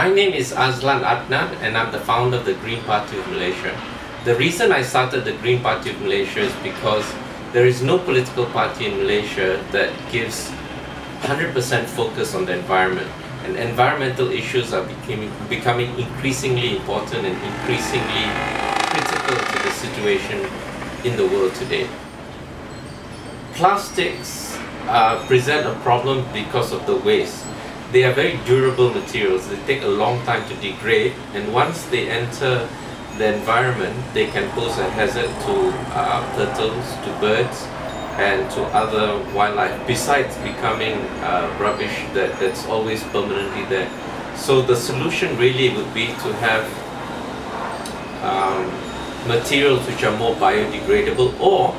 My name is Azlan Adnan and I'm the founder of the Green Party of Malaysia. The reason I started the Green Party of Malaysia is because there is no political party in Malaysia that gives 100% focus on the environment. And environmental issues are becoming increasingly important and increasingly critical to the situation in the world today. Plastics present a problem because of the waste. They are very durable materials. They take a long time to degrade, and once they enter the environment, they can pose a hazard to turtles, to birds, and to other wildlife, besides becoming rubbish that's always permanently there. So the solution really would be to have materials which are more biodegradable, or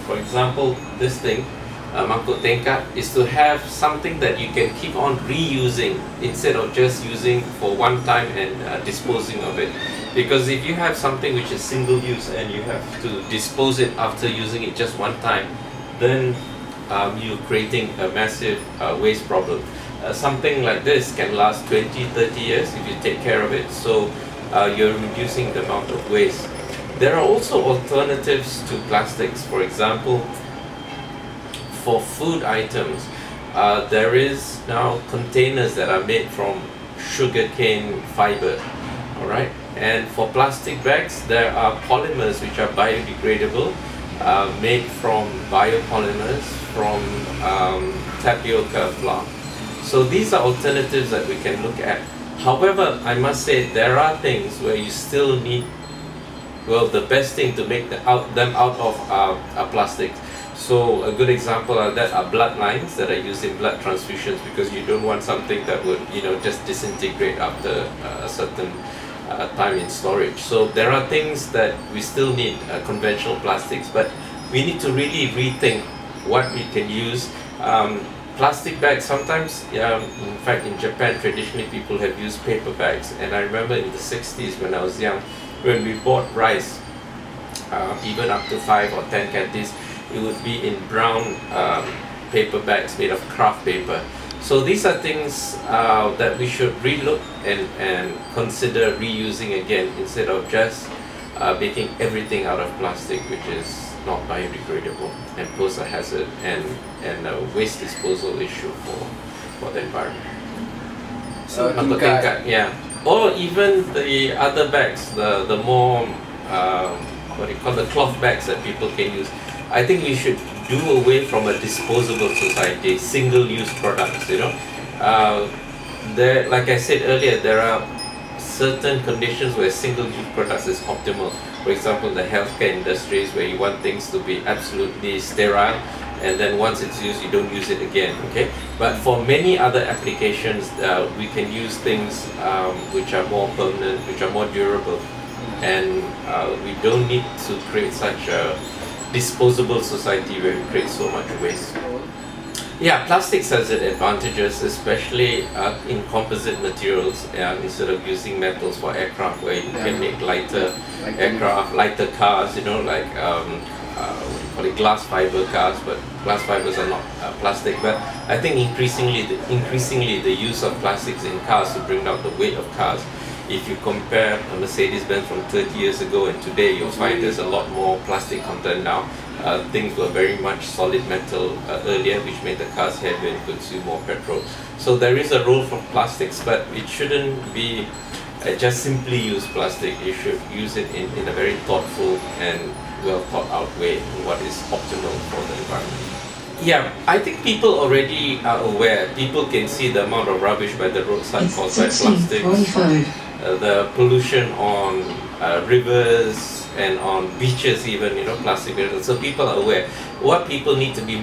for example, this thing, Mangkok Tingkat, is to have something that you can keep on reusing instead of just using for one time and disposing of it. Because if you have something which is single use and you have to dispose it after using it just one time, then you're creating a massive waste problem. Something like this can last 20-30 years if you take care of it, so you're reducing the amount of waste. There are also alternatives to plastics. For example, for food items, there is now containers that are made from sugarcane fibre, alright? And for plastic bags, there are polymers which are biodegradable, made from biopolymers, from tapioca flour. So these are alternatives that we can look at. However, I must say there are things where you still need, well, the best thing to make them out of are plastics. So a good example of that are blood lines that are used in blood transfusions, because you don't want something that would, just disintegrate after a certain time in storage. So there are things that we still need conventional plastics, but we need to really rethink what we can use. Plastic bags, sometimes, in fact in Japan traditionally people have used paper bags, and I remember in the 60s when I was young, when we bought rice, even up to 5 or 10 candies, it would be in brown paper bags made of craft paper. So these are things that we should relook and consider reusing again, instead of just making everything out of plastic, which is not biodegradable and pose a hazard and a waste disposal issue for the environment. So Tingkat, yeah. Or even the other bags, the more what do you call, the cloth bags that people can use. I think we should do away from a disposable society, single-use products. Like I said earlier, there are certain conditions where single-use products is optimal. For example, the healthcare industries, where you want things to be absolutely sterile, and then once it's used, you don't use it again. Okay, but for many other applications, we can use things which are more permanent, which are more durable, and we don't need to create such a disposable society where we create so much waste. Yeah, plastics has its advantages, especially in composite materials, instead of using metals for aircraft, where you can make lighter aircraft, lighter cars, like what do you call it, glass fiber cars, but glass fibers are not plastic. But I think increasingly the use of plastics in cars to bring down the weight of cars. If you compare a Mercedes-Benz from 30 years ago and today, you'll find there's a lot more plastic content now. Things were very much solid metal earlier, which made the cars heavier and consume more petrol. So there is a role for plastics, but it shouldn't be just simply use plastic. You should use it in a very thoughtful and well thought out way, what is optimal for the environment. Yeah, I think people already are aware. People can see the amount of rubbish by the roadside caused by plastics. The pollution on rivers and on beaches, even, plastic bottles. So people are aware. What people need to be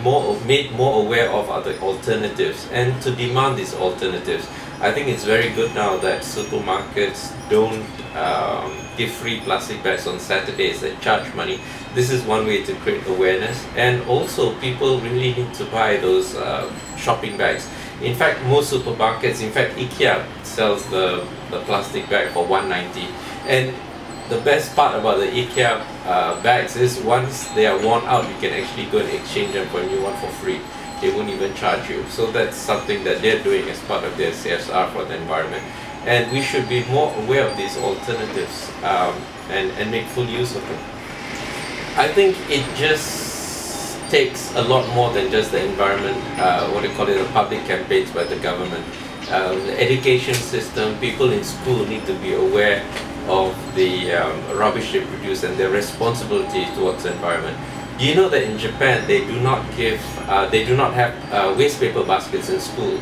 made more aware of are the alternatives, and to demand these alternatives. I think it's very good now that supermarkets don't give free plastic bags on Saturdays, they charge money. This is one way to create awareness, and also people really need to buy those shopping bags. In fact, most supermarkets, in fact IKEA sells the plastic bag for $1.90, and the best part about the IKEA bags is once they are worn out, you can actually go and exchange them for a new one for free. They won't even charge you. So that's something that they're doing as part of their CSR for the environment. and we should be more aware of these alternatives, and make full use of them. I think it just takes a lot more than just the environment, what do you call it, the public campaigns by the government. The education system, people in school need to be aware of the rubbish they produce and their responsibility towards the environment. Do you know that in Japan they do not have waste paper baskets in schools,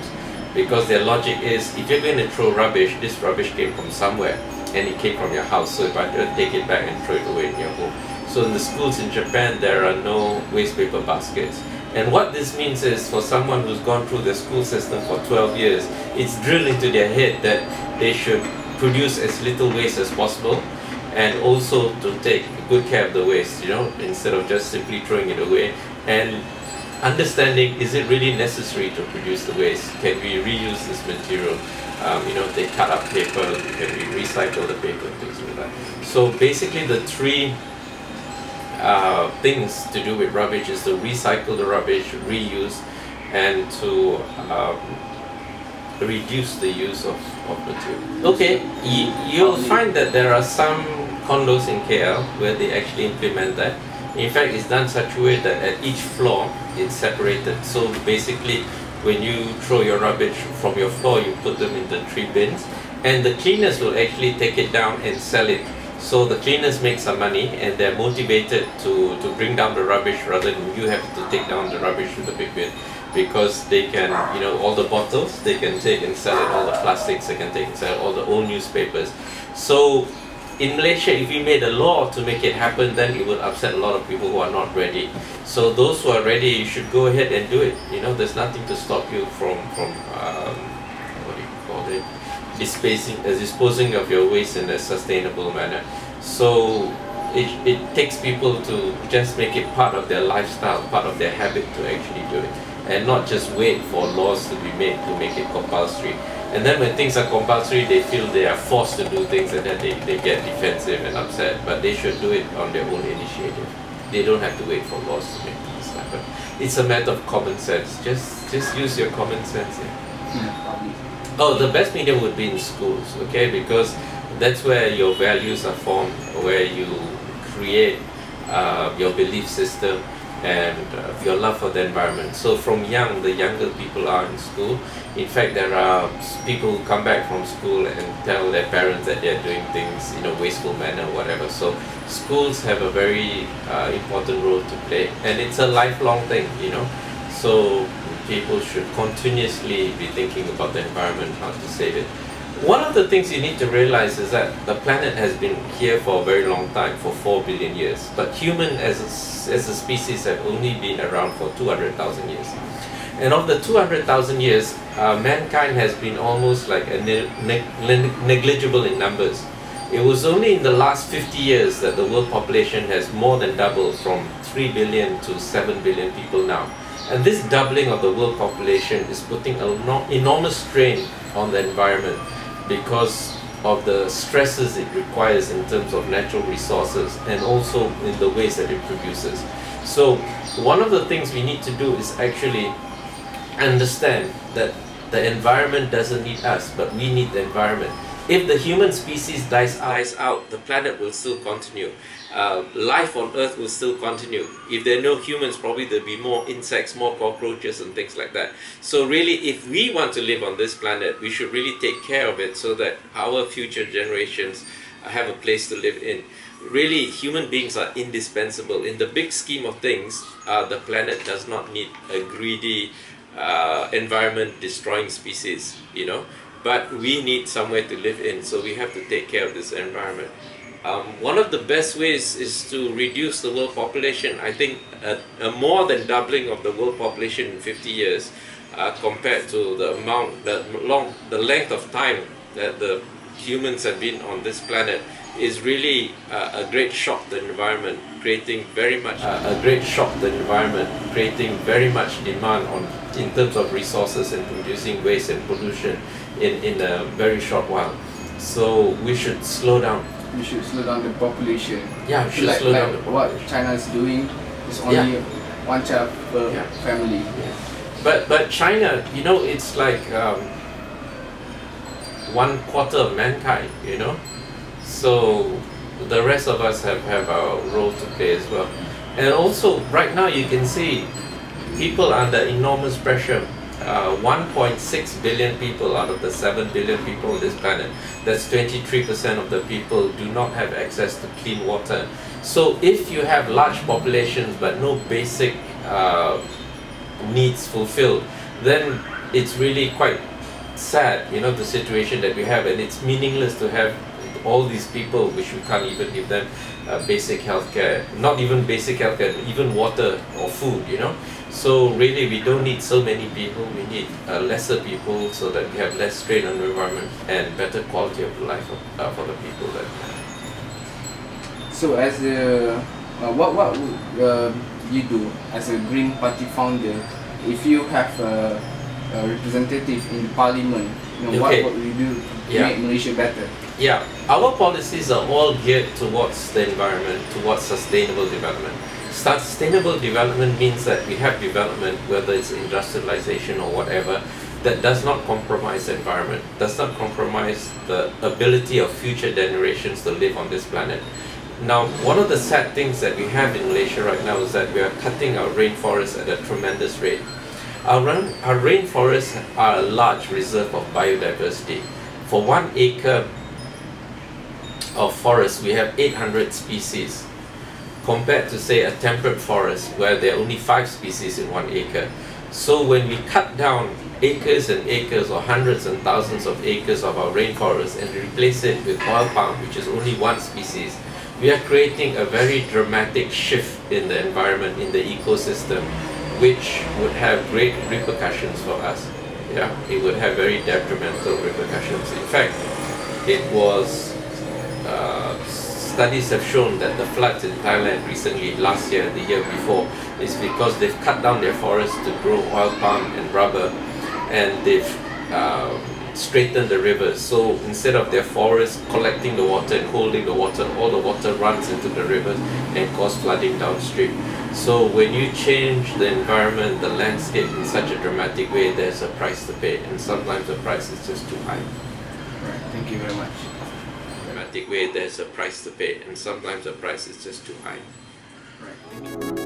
because their logic is, if you're going to throw rubbish, this rubbish came from somewhere and it came from your house, so if I don't take it back and throw it away in your home. So in the schools in Japan there are no waste paper baskets. And what this means is, for someone who's gone through the school system for 12 years, it's drilled into their head that they should produce as little waste as possible, and also to take good care of the waste, you know, instead of just simply throwing it away. And understanding, is it really necessary to produce the waste? Can we reuse this material? You know, they cut up paper, can we recycle the paper, things like that. So basically the three things to do with rubbish is to recycle the rubbish, reuse, and to reduce the use of material. Okay, you'll find that there are some condos in KL where they actually implement that. In fact, it's done such a way that at each floor it's separated. So basically, when you throw your rubbish from your floor, you put them in the 3 bins, and the cleaners will actually take it down and sell it. So the cleaners make some money, and they're motivated to bring down the rubbish rather than you have to take down the rubbish to the big bin, because they can, you know, all the bottles they can take and sell it, all the plastics they can take and sell it, all the old newspapers. So in Malaysia, if we made a law to make it happen, then it would upset a lot of people who are not ready. So those who are ready, you should go ahead and do it. You know, there's nothing to stop you from what do you call it, disposing of your waste in a sustainable manner. So it takes people to just make it part of their lifestyle, part of their habit to actually do it, and not just wait for laws to be made to make it compulsory. And then when things are compulsory, they feel they are forced to do things, and then they get defensive and upset. But they should do it on their own initiative. They don't have to wait for laws to make things happen. It's a matter of common sense. Just use your common sense. Yeah. Oh, the best medium would be in schools, okay? Because that's where your values are formed, where you create your belief system and your love for the environment. So from young, the younger people are in school. In fact, there are people who come back from school and tell their parents that they're doing things in a wasteful manner or whatever. So schools have a very important role to play, and it's a lifelong thing, you know. So people should continuously be thinking about the environment, how to save it. One of the things you need to realize is that the planet has been here for a very long time, for 4 billion years. But human as a species have only been around for 200,000 years. And of the 200,000 years, mankind has been almost like negligible in numbers. It was only in the last 50 years that the world population has more than doubled from 3 billion to 7 billion people now. And this doubling of the world population is putting an enormous strain on the environment, because of the stresses it requires in terms of natural resources and also in the waste that it produces. So one of the things we need to do is actually understand that the environment doesn't need us, but we need the environment. If the human species dies out, the planet will still continue. Life on Earth will still continue. If there are no humans, probably there'll be more insects, more cockroaches and things like that. So really, if we want to live on this planet, we should really take care of it so that our future generations have a place to live in. Really, human beings are indispensable. In the big scheme of things, the planet does not need a greedy, environment-destroying species, you know. But we need somewhere to live in, so we have to take care of this environment. One of the best ways is to reduce the world population. I think a more than doubling of the world population in 50 years compared to the amount, the length of time that the humans have been on this planet is really a great shock to the environment, creating very much very much demand in terms of resources and producing waste and pollution in a very short while. So we should slow down. We should slow down the population. Yeah, we should slow down the population. What China is doing is only one child per family. Yeah. But China, you know, it's like 1/4 of mankind, you know. So the rest of us have our role to play as well. And also right now you can see people under enormous pressure. 1.6 billion people out of the 7 billion people on this planet, that's 23% of the people, do not have access to clean water. So if you have large populations but no basic needs fulfilled, then it's really quite sad, you know, the situation that we have, and it's meaningless to have all these people which we can't even give them basic healthcare, not even basic healthcare, even water or food, you know. So really we don't need so many people, we need lesser people so that we have less strain on the environment and better quality of life for the people that. So as a, what would you do as a Green Party founder if you have a representative in the parliament? You know, Okay. what would you do to Yeah. make Malaysia better? Yeah, our policies are all geared towards the environment, towards sustainable development. Sustainable development means that we have development, whether it's industrialization or whatever, that does not compromise the environment, does not compromise the ability of future generations to live on this planet. Now, one of the sad things that we have in Malaysia right now is that we are cutting our rainforests at a tremendous rate. Our rainforests are a large reserve of biodiversity. For 1 acre of forest, we have 800 species, compared to say a temperate forest where there are only 5 species in 1 acre. So when we cut down acres and acres or hundreds and thousands of acres of our rainforest and replace it with oil palm, which is only 1 species, we are creating a very dramatic shift in the environment, in the ecosystem, which would have great repercussions for us. Yeah, it would have very detrimental repercussions. In fact, it was studies have shown that the floods in Thailand recently, last year, the year before, is because they've cut down their forests to grow oil palm and rubber, and they've straightened the rivers. So instead of their forests collecting the water and holding the water, all the water runs into the rivers and cause flooding downstream. So when you change the environment, the landscape in such a dramatic way, there's a price to pay, and sometimes the price is just too high. Right. Thank you very much. Way, there's a price to pay, and sometimes the price is just too high. Right.